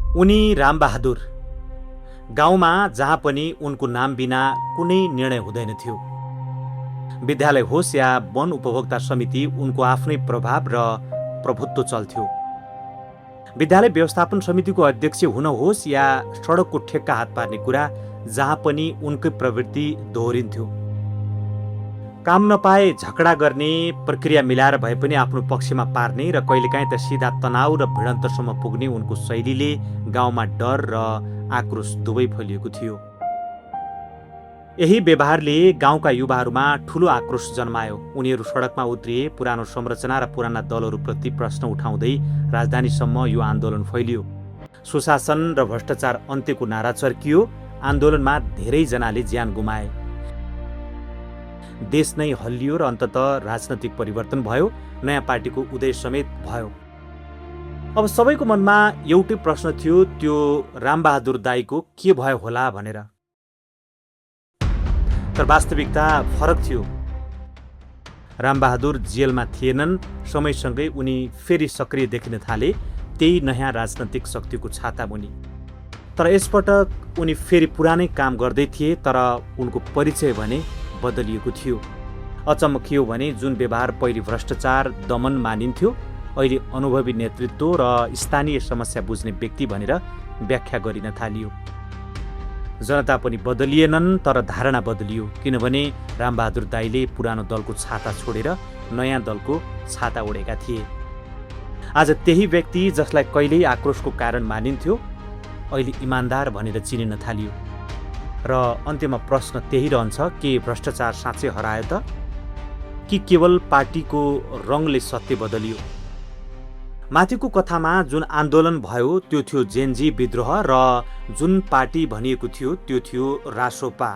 उनी रामबहादुर। गाउँमा जहाँ पनि उनको नाम बिना कुनै निर्णय हुँदैन थियो। विद्यालय होस् या वन उपभोक्ता समिति, उनको आफ्नै प्रभाव र प्रभुत्व चल्थ्यो। विद्यालय व्यवस्थापन समितिको अध्यक्ष हुन होस् या सडकको ठेक्का हात पार्ने कुरा, जहाँ पनि उनकै प्रवृत्ति दोहोरिन्थ्यो। काम नपाए झगडा गर्ने, प्रक्रिया मिलाएर भए पनि आफ्नो पक्षमा पार्ने र कहिलेकाहीँ त सिधा तनाव र भिडन्तसम्म पुग्ने उनको शैलीले गाउँमा डर र आक्रोश दुवै फैलिएको थियो। यही व्यवहारले गाउँका युवाहरूमा ठूलो आक्रोश जन्मायो। उनीहरू सडकमा उत्रिए, पुरानो संरचना र पुराना दलहरूप्रति प्रश्न उठाउँदै राजधानीसम्म यो आन्दोलन फैलियो। सुशासन र भ्रष्टाचार अन्त्यको नारा चर्कियो। आन्दोलनमा धेरैजनाले ज्यान गुमाए। देश नै हल्लियो र अन्ततः राजनैतिक परिवर्तन भयो। नयाँ पार्टीको उदय समेत भयो। अब सबैको मनमा एउटै प्रश्न थियो, त्यो रामबहादुर दाईको के भयो होला भनेर। तर वास्तविकता फरक थियो। रामबहादुर जेलमा थिएनन्। समयसँगै उनी फेरि सक्रिय देखिन थाले, त्यही नयाँ राजनैतिक शक्तिको छाता मुनि। तर यसपटक उनी फेरि पुरानै काम गर्दै थिए, तर उनको परिचय भने बदलिएको थियो। अचम्म के हो भने जुन व्यवहार पहिले भ्रष्टाचार दमन मानिन्थ्यो, अहिले अनुभवी नेतृत्व र स्थानीय समस्या बुझ्ने व्यक्ति भनेर व्याख्या गरिन थालियो। जनता पनि बदलिएनन्, तर धारणा बदलियो। किनभने रामबहादुर दाईले पुरानो दलको छाता छोडेर नयाँ दलको छाता ओढेका थिए। आज त्यही व्यक्ति जसलाई कहिल्यै आक्रोशको कारण मानिन्थ्यो, अहिले इमान्दार भनेर चिनिन थालियो। र अन्त्यमा प्रश्न त्यही रहन्छ, के भ्रष्टाचार साँच्चै हरायो त, कि केवल पार्टीको रङले सत्य बदलियो? माथिको कथामा जुन आन्दोलन भयो त्यो थियो जेनजी विद्रोह, र जुन पार्टी भनिएको थियो त्यो थियो रासोपा।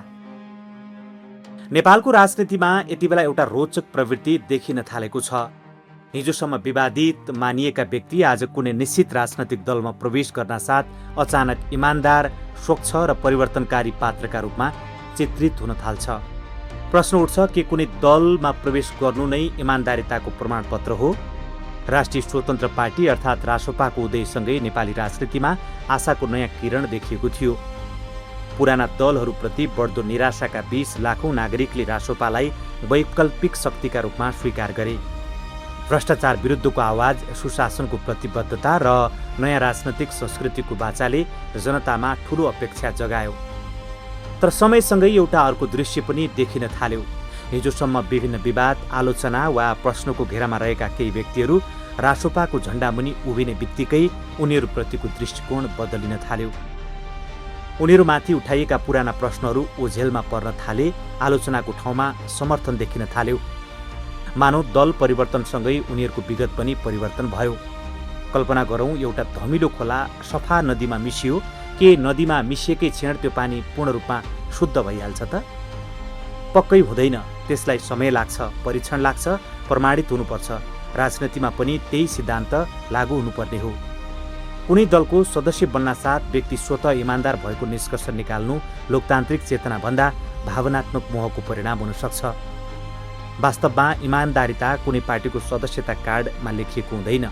नेपालको राजनीतिमा यति बेला एउटा रोचक प्रवृत्ति देखिन थालेको छ। हिजोसम्म विवादित मानिएका व्यक्ति आज कुनै निश्चित राजनैतिक दलमा प्रवेश गर्न साथ अचानक इमान्दार, स्वच्छ र परिवर्तनकारी पात्रका रूपमा चित्रित हुन थाल्छ। प्रश्न उठ्छ कि कुनै दलमा प्रवेश गर्नु नै इमान्दारिताको प्रमाणपत्र हो? राष्ट्रिय स्वतन्त्र पार्टी अर्थात् रासोपाको उदयसँगै नेपाली राजनीतिमा आशाको नयाँ किरण देखिएको थियो। पुराना दलहरूप्रति बढ्दो निराशाका बीच लाखौं नागरिकले रासोपालाई वैकल्पिक शक्तिका रूपमा स्वीकार गरे। भ्रष्टाचार विरुद्धको आवाज, सुशासनको प्रतिबद्धता र नयाँ राजनैतिक संस्कृतिको बाचाले जनतामा ठूलो अपेक्षा जगायो। तर समयसँगै एउटा अर्को दृश्य पनि देखिन थाल्यो। हिजोसम्म विभिन्न विवाद, आलोचना वा प्रश्नको घेरामा रहेका केही व्यक्तिहरू रासोपाको झण्डामुनि उभिने बित्तिकै उनीहरूप्रतिको दृष्टिकोण बदलिन थाल्यो। उनीहरूमाथि उठाइएका पुराना प्रश्नहरू ओझेलमा पर्न थाले। आलोचनाको ठाउँमा समर्थन देखिन थाल्यो। मानव दल परिवर्तनसँगै उनीहरूको विगत पनि परिवर्तन भयो। कल्पना गरौँ, एउटा धमिलो खोला सफा नदीमा मिसियो। के नदीमा मिसिएकै क्षण त्यो पानी पूर्ण रूपमा शुद्ध भइहाल्छ त? पक्कै हुँदैन। त्यसलाई समय लाग्छ, परीक्षण लाग्छ, प्रमाणित हुनुपर्छ। राजनीतिमा पनि त्यही सिद्धान्त लागू हुनुपर्ने हो। कुनै दलको सदस्य बन्न साथ व्यक्ति स्वतः इमान्दार भएको निष्कर्ष निकाल्नु लोकतान्त्रिक चेतनाभन्दा भावनात्मक मोहको परिणाम हुन सक्छ। वास्तवमा इमान्दारिता कुनै पार्टीको सदस्यता कार्डमा लेखिएको हुँदैन।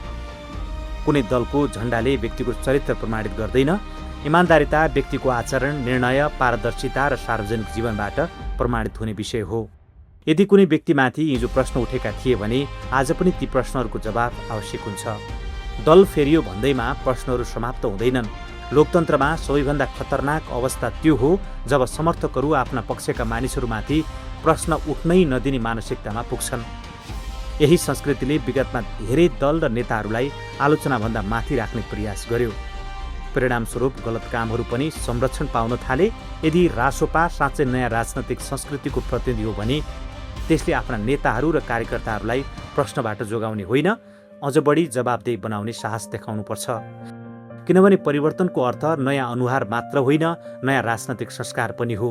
कुनै दलको झण्डाले व्यक्तिको चरित्र प्रमाणित गर्दैन। इमान्दारिता व्यक्तिको आचरण, निर्णय, पारदर्शिता र सार्वजनिक जीवनबाट प्रमाणित हुने विषय हो। यदि कुनै व्यक्तिमाथि हिजो प्रश्न उठेका थिए भने आज पनि ती प्रश्नहरूको जवाब आवश्यक हुन्छ। दल फेरियो भन्दैमा प्रश्नहरू समाप्त हुँदैनन्। लोकतन्त्रमा सबैभन्दा खतरनाक अवस्था त्यो हो जब समर्थकहरू आफ्ना पक्षका मानिसहरूमाथि प्रश्न उठ्नै नदिने मानसिकतामा पुग्छन्। यही संस्कृतिले विगतमा धेरै दल र नेताहरूलाई आलोचनाभन्दा माथि राख्ने प्रयास गर्यो। परिणामस्वरूप गलत कामहरू पनि संरक्षण पाउन थाले। यदि रासोपा साँच्चै नयाँ राजनैतिक संस्कृतिको प्रतिनिधि हो भने त्यसले आफ्ना नेताहरू र कार्यकर्ताहरूलाई प्रश्नबाट जोगाउने होइन, अझ बढी जवाबदेही बनाउने साहस देखाउनुपर्छ। किनभने परिवर्तनको अर्थ नयाँ अनुहार मात्र होइन, नयाँ राजनैतिक संस्कार पनि हो।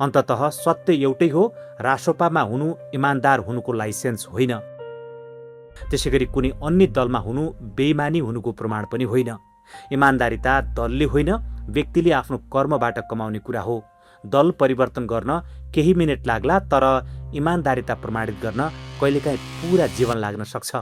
अन्ततः सत्य एउटै हो, रासोपामा हुनु इमान्दार हुनुको लाइसेन्स होइन। त्यसैगरी कुनै अन्य दलमा हुनु बेइमानी हुनुको प्रमाण पनि होइन। इमान्दारिता दलले होइन, व्यक्तिले आफ्नो कर्मबाट कमाउने कुरा हो। दल परिवर्तन गर्न केही मिनेट लाग्ला, तर इमान्दारिता प्रमाणित गर्न कहिलेकाहीँ पूरा जीवन लाग्न सक्छ।